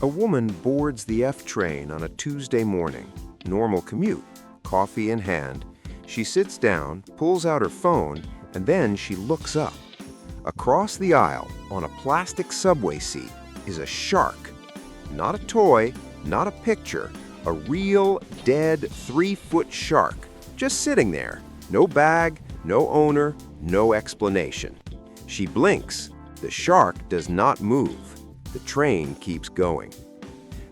A woman boards the F train on a Tuesday morning. Normal commute, coffee in hand. She sits down, pulls out her phone, and then she looks up. Across the aisle, on a plastic subway seat, is a shark. Not a toy, not a picture, a real, dead, 3-foot shark. Just sitting there. No bag, no owner, no explanation. She blinks. The shark does not move. The train keeps going.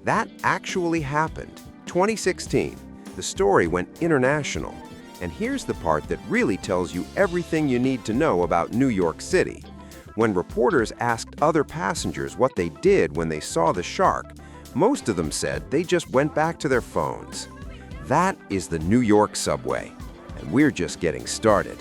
That actually happened. 2016. The story went international. And here's the part that really tells you everything you need to know about New York City. When reporters asked other passengers what they did when they saw the shark, most of them said they just went back to their phones. That is the New York subway, and we're just getting started.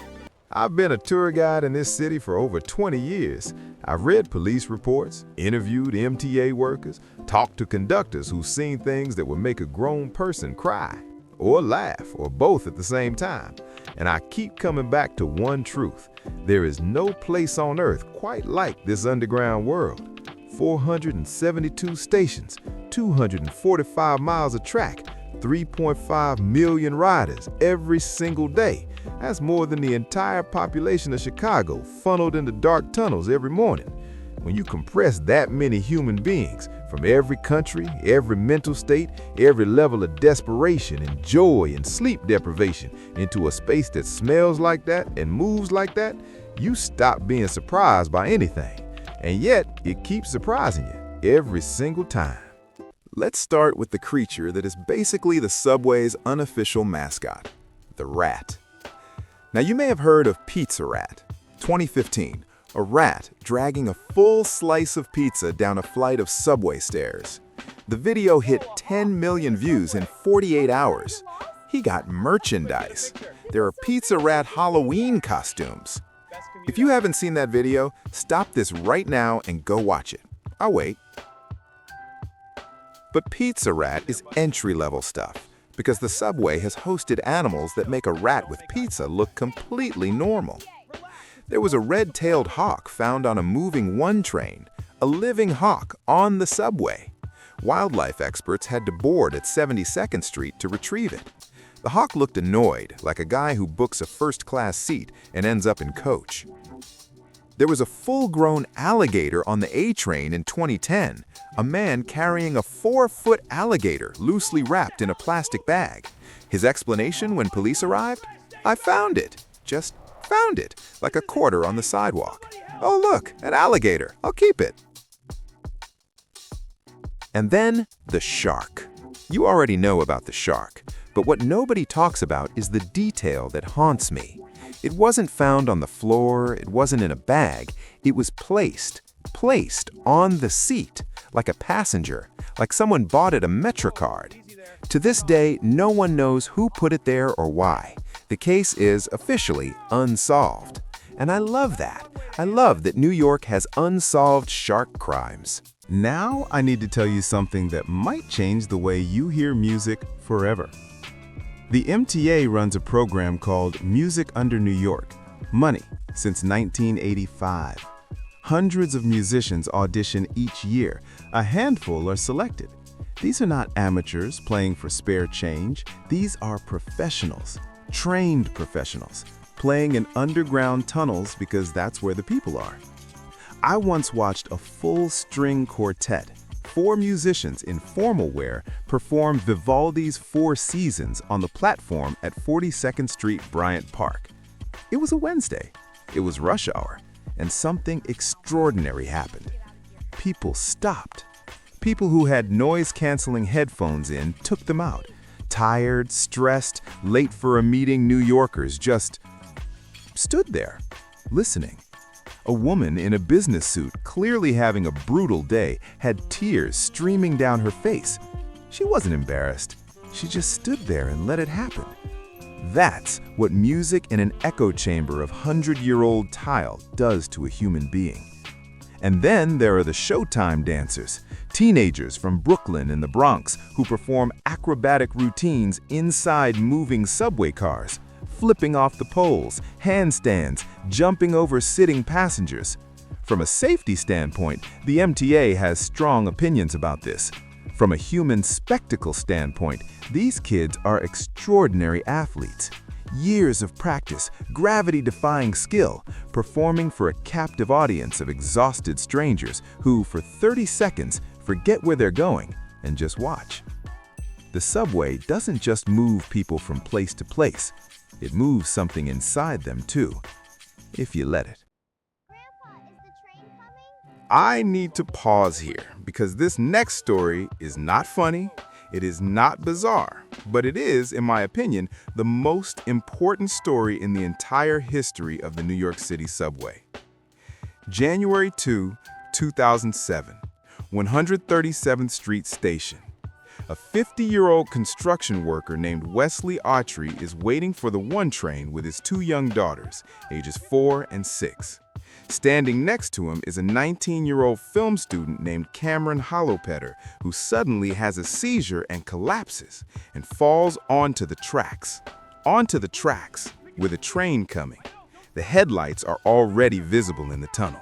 I've been a tour guide in this city for over 20 years. I've read police reports, interviewed MTA workers, talked to conductors who've seen things that would make a grown person cry, or laugh, or both at the same time. And I keep coming back to one truth. There is no place on earth quite like this underground world. 472 stations, 245 miles of track, 3.5 million riders every single day. That's more than the entire population of Chicago funneled into dark tunnels every morning. When you compress that many human beings from every country, every mental state, every level of desperation and joy and sleep deprivation into a space that smells like that and moves like that, you stop being surprised by anything. And yet, it keeps surprising you every single time. Let's start with the creature that is basically the subway's unofficial mascot, the rat. Now, you may have heard of Pizza Rat. 2015, a rat dragging a full slice of pizza down a flight of subway stairs. The video hit 10 million views in 48 hours. He got merchandise. There are Pizza Rat Halloween costumes. If you haven't seen that video, stop this right now and go watch it. I'll wait. But Pizza Rat is entry-level stuff, because the subway has hosted animals that make a rat with pizza look completely normal. There was a red-tailed hawk found on a moving 1 train, a living hawk on the subway. Wildlife experts had to board at 72nd Street to retrieve it. The hawk looked annoyed, like a guy who books a first-class seat and ends up in coach. There was a full-grown alligator on the A train in 2010, a man carrying a 4-foot alligator loosely wrapped in a plastic bag. His explanation when police arrived? I found it. Just found it, like a quarter on the sidewalk. Oh look, an alligator. I'll keep it. And then, the shark. You already know about the shark, but what nobody talks about is the detail that haunts me. It wasn't found on the floor, it wasn't in a bag, it was placed on the seat, like a passenger, like someone bought it a MetroCard. To this day, no one knows who put it there or why. The case is officially unsolved. And I love that. I love that New York has unsolved shark crimes. Now I need to tell you something that might change the way you hear music forever. The MTA runs a program called Music Under New York, Money, since 1985. Hundreds of musicians audition each year. A handful are selected. These are not amateurs playing for spare change. These are professionals, trained professionals, playing in underground tunnels because that's where the people are. I once watched a full-string quartet, 4 musicians in formal wear, perform Vivaldi's 4 Seasons on the platform at 42nd Street Bryant Park. It was a Wednesday. It was rush hour, and something extraordinary happened. People stopped. People who had noise-canceling headphones in took them out. Tired, stressed, late for a meeting New Yorkers just stood there, listening. A woman in a business suit, clearly having a brutal day, had tears streaming down her face. She wasn't embarrassed. She just stood there and let it happen. That's what music in an echo chamber of 100-year-old tile does to a human being. And then there are the Showtime dancers, teenagers from Brooklyn and the Bronx who perform acrobatic routines inside moving subway cars, flipping off the poles, handstands, jumping over sitting passengers. From a safety standpoint, the MTA has strong opinions about this. From a human spectacle standpoint, these kids are extraordinary athletes. Years of practice, gravity-defying skill, performing for a captive audience of exhausted strangers who, for 30 seconds, forget where they're going and just watch. The subway doesn't just move people from place to place. It moves something inside them too, if you let it. Grandpa, is the train coming? I need to pause here because this next story is not funny, it is not bizarre, but it is, in my opinion, the most important story in the entire history of the New York City subway. January 2, 2007, 137th Street Station. A 50-year-old construction worker named Wesley Autry is waiting for the 1 train with his 2 young daughters, ages 4 and 6. Standing next to him is a 19-year-old film student named Cameron Holopetter, who suddenly has a seizure and collapses and falls onto the tracks. Onto the tracks, with a train coming. The headlights are already visible in the tunnel.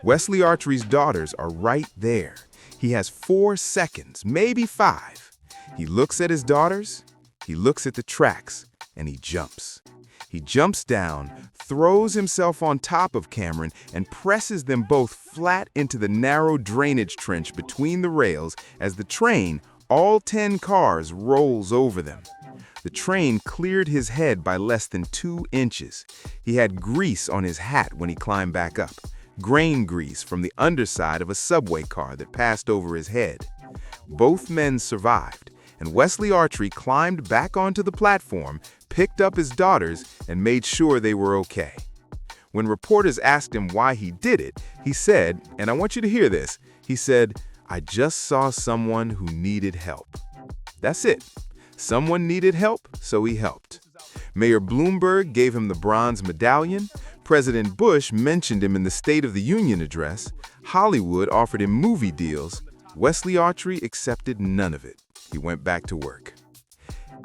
Wesley Autry's daughters are right there. He has 4 seconds, maybe 5. He looks at his daughters, he looks at the tracks, and he jumps. He jumps down, throws himself on top of Cameron, and presses them both flat into the narrow drainage trench between the rails as the train, all 10 cars, rolls over them. The train cleared his head by less than 2 inches. He had grease on his hat when he climbed back up. Grain grease from the underside of a subway car that passed over his head. Both men survived, and Wesley Autry climbed back onto the platform, picked up his daughters, and made sure they were okay. When reporters asked him why he did it, he said, and I want you to hear this, he said, "I just saw someone who needed help." That's it. Someone needed help, so he helped. Mayor Bloomberg gave him the bronze medallion. President Bush mentioned him in the State of the Union address. Hollywood offered him movie deals. Wesley Autry accepted none of it. He went back to work.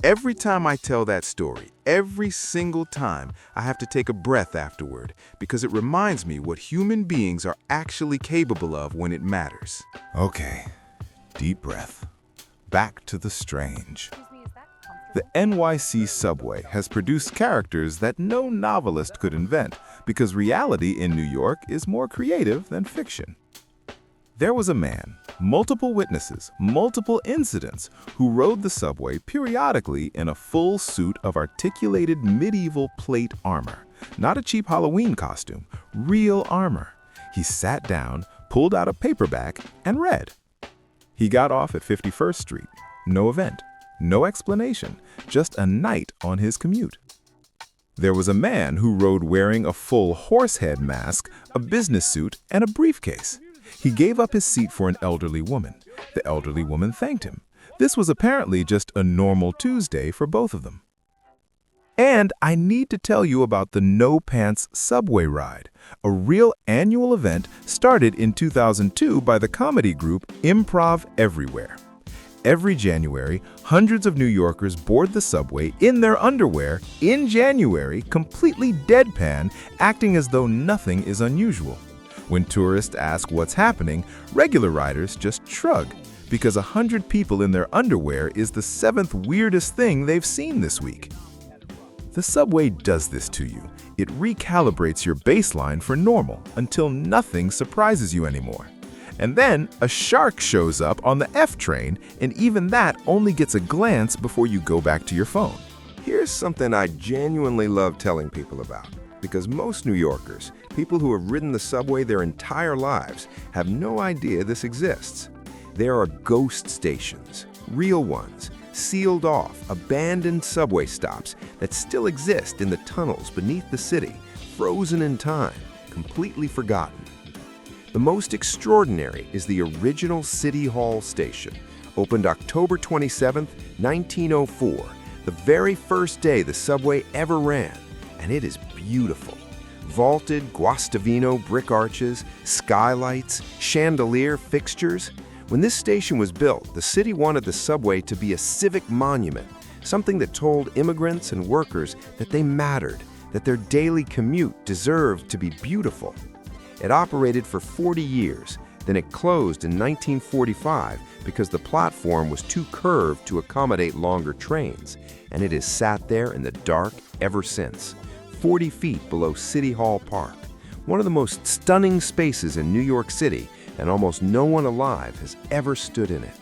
Every time I tell that story, every single time, I have to take a breath afterward because it reminds me what human beings are actually capable of when it matters. Okay, deep breath. Back to the strange. Excuse me, is that comfortable? The NYC subway has produced characters that no novelist could invent because reality in New York is more creative than fiction. There was a man, multiple witnesses, multiple incidents, who rode the subway periodically in a full suit of articulated medieval plate armor. Not a cheap Halloween costume, real armor. He sat down, pulled out a paperback, and read. He got off at 51st Street. No event, no explanation, just a night on his commute. There was a man who rode wearing a full horsehead mask, a business suit, and a briefcase. He gave up his seat for an elderly woman. The elderly woman thanked him. This was apparently just a normal Tuesday for both of them. And I need to tell you about the No Pants Subway Ride, a real annual event started in 2002 by the comedy group Improv Everywhere. Every January, hundreds of New Yorkers board the subway in their underwear in January, completely deadpan, acting as though nothing is unusual. When tourists ask what's happening, regular riders just shrug, because 100 people in their underwear is the 7th weirdest thing they've seen this week. The subway does this to you. It recalibrates your baseline for normal until nothing surprises you anymore. And then a shark shows up on the F train, and even that only gets a glance before you go back to your phone. Here's something I genuinely love telling people about, because most New Yorkers, people who have ridden the subway their entire lives, have no idea this exists. There are ghost stations, real ones, sealed off, abandoned subway stops that still exist in the tunnels beneath the city, frozen in time, completely forgotten. The most extraordinary is the original City Hall station, opened October 27, 1904, the very first day the subway ever ran, and it is beautiful. Vaulted Guastavino brick arches, skylights, chandelier fixtures. When this station was built, the city wanted the subway to be a civic monument, something that told immigrants and workers that they mattered, that their daily commute deserved to be beautiful. It operated for 40 years, then it closed in 1945 because the platform was too curved to accommodate longer trains, and it has sat there in the dark ever since, 40 feet below City Hall Park, one of the most stunning spaces in New York City, and almost no one alive has ever stood in it.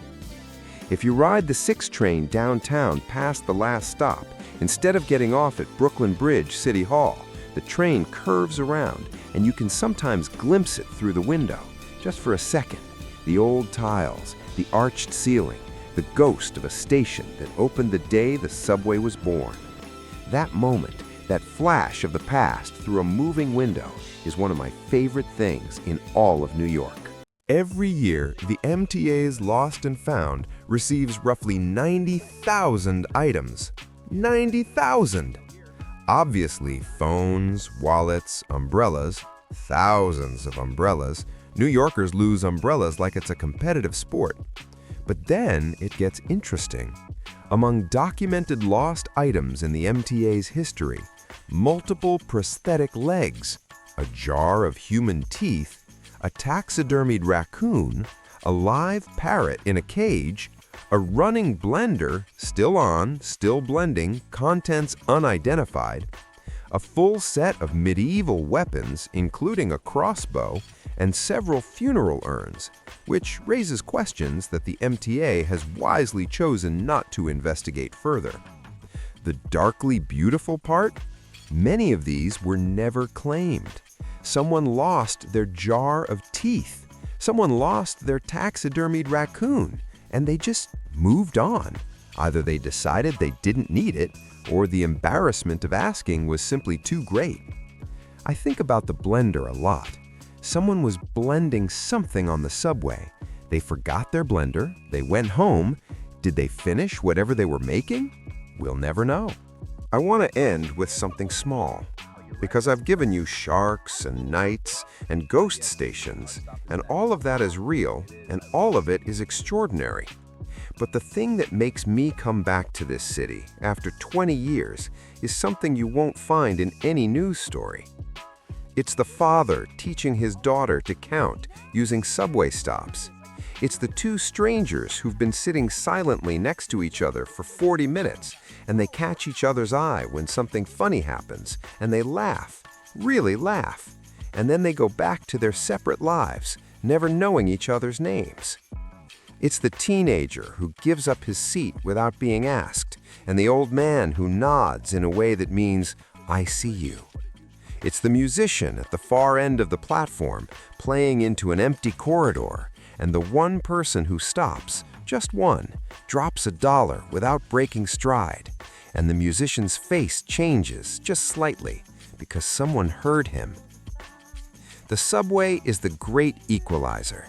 If you ride the 6 train downtown past the last stop, instead of getting off at Brooklyn Bridge City Hall, the train curves around, and you can sometimes glimpse it through the window, just for a second. The old tiles, the arched ceiling, the ghost of a station that opened the day the subway was born. That moment, that flash of the past through a moving window, is one of my favorite things in all of New York. Every year, the MTA's Lost and Found receives roughly 90,000 items. 90,000! Obviously, phones, wallets, umbrellas, thousands of umbrellas. New Yorkers lose umbrellas like it's a competitive sport. But then it gets interesting. Among documented lost items in the MTA's history, multiple prosthetic legs, a jar of human teeth, a taxidermied raccoon, a live parrot in a cage, a running blender, still on, still blending, contents unidentified, a full set of medieval weapons, including a crossbow, and several funeral urns, which raises questions that the MTA has wisely chosen not to investigate further. The darkly beautiful part? Many of these were never claimed. Someone lost their jar of teeth. Someone lost their taxidermied raccoon, and they just moved on. Either they decided they didn't need it, or the embarrassment of asking was simply too great. I think about the blender a lot. Someone was blending something on the subway. They forgot their blender, they went home. Did they finish whatever they were making? We'll never know. I want to end with something small, because I've given you sharks and knights and ghost stations, and all of that is real, and all of it is extraordinary. But the thing that makes me come back to this city after 20 years is something you won't find in any news story. It's the father teaching his daughter to count using subway stops. It's the 2 strangers who've been sitting silently next to each other for 40 minutes, and they catch each other's eye when something funny happens, and they laugh, really laugh, and then they go back to their separate lives, never knowing each other's names. It's the teenager who gives up his seat without being asked, and the old man who nods in a way that means, "I see you." It's the musician at the far end of the platform playing into an empty corridor, and the one person who stops, just one, drops $1 without breaking stride, and the musician's face changes just slightly because someone heard him. The subway is the great equalizer.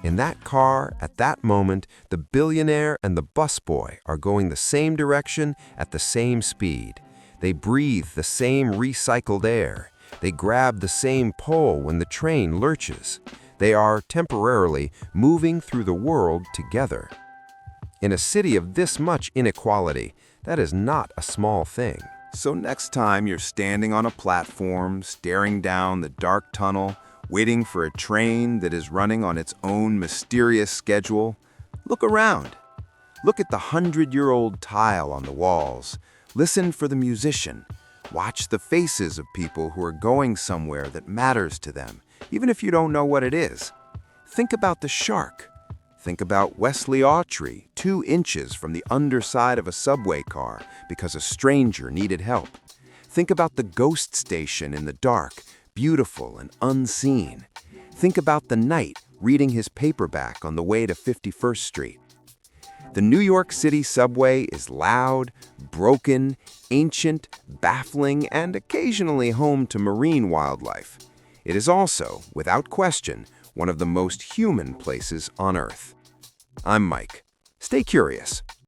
In that car, at that moment, the billionaire and the busboy are going the same direction at the same speed. They breathe the same recycled air. They grab the same pole when the train lurches. They are temporarily moving through the world together. In a city of this much inequality, that is not a small thing. So next time you're standing on a platform, staring down the dark tunnel, waiting for a train that is running on its own mysterious schedule, look around. Look at the 100-year-old tile on the walls. Listen for the musician. Watch the faces of people who are going somewhere that matters to them, even if you don't know what it is. Think about the shark. Think about Wesley Autry, 2 inches from the underside of a subway car because a stranger needed help. Think about the ghost station in the dark, beautiful and unseen. Think about the knight reading his paperback on the way to 51st Street. The New York City subway is loud, broken, ancient, baffling, and occasionally home to marine wildlife. It is also, without question, one of the most human places on Earth. I'm Mike. Stay curious.